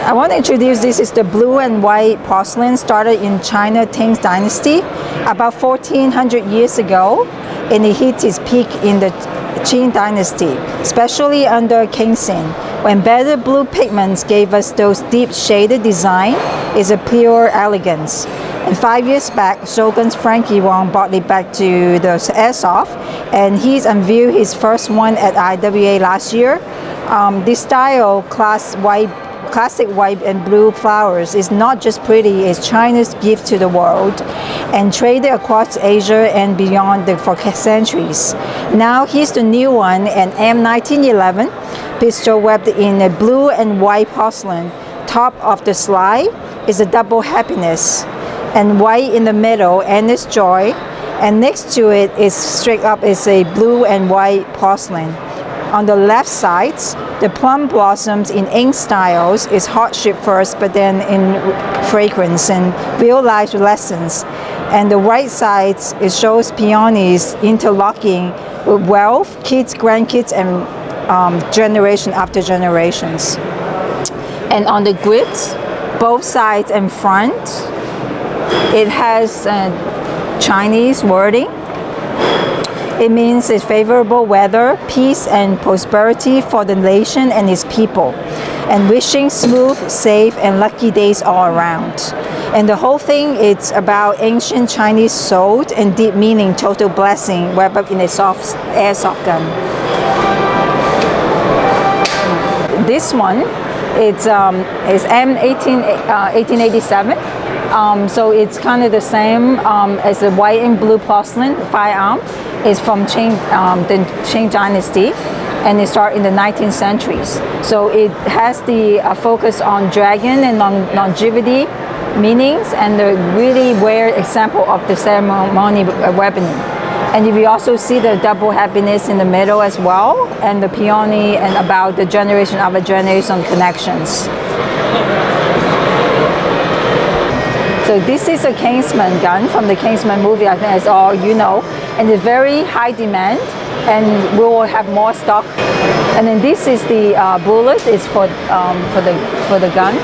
I want to introduce this is the blue and white porcelain started in China Qing dynasty about 1400 years ago, and it hit its peak in the Qing dynasty, especially under Qing when better blue pigments gave us those deep shaded design is a pure elegance. And 5 years back, ShowGuns Frankie Wong brought it back to the Airsoft, and he's unveiled his first one at IWA last year. This style, classic white and blue flowers, is not just pretty, it's China's gift to the world and traded across Asia and beyond for centuries. Now here's the new one, an M1911 pistol webbed in a blue and white porcelain. Top of the slide is a double happiness, and white in the middle and its joy, and next to it is straight up is a blue and white porcelain. On the left side, the plum blossoms in ink styles is hardship first, but then in fragrance and real life lessons. And the right side, it shows peonies interlocking with wealth, kids, grandkids, and generation after generations. And on the grips, both sides and front, it has Chinese wording. It means it's favorable weather, peace, and prosperity for the nation and its people, and wishing smooth, safe, and lucky days all around. And the whole thing, it's about ancient Chinese soul and deep meaning, total blessing, wrapped up in a soft airsoft gun. This one, it's M1887. So it's kind of the same as the white and blue porcelain firearm. It's from Qing, the Qing dynasty, and it started in the 19th centuries. So it has the focus on dragon and longevity meanings, and the really rare example of the ceremonial weaponing. And you also see the double happiness in the middle as well, and the peony, and about the generation of a generation connections. So this is a Kingsman gun from the Kingsman movie, I think as all you know, and it's very high demand, and we will have more stock. And then this is the bullet, is for the gun.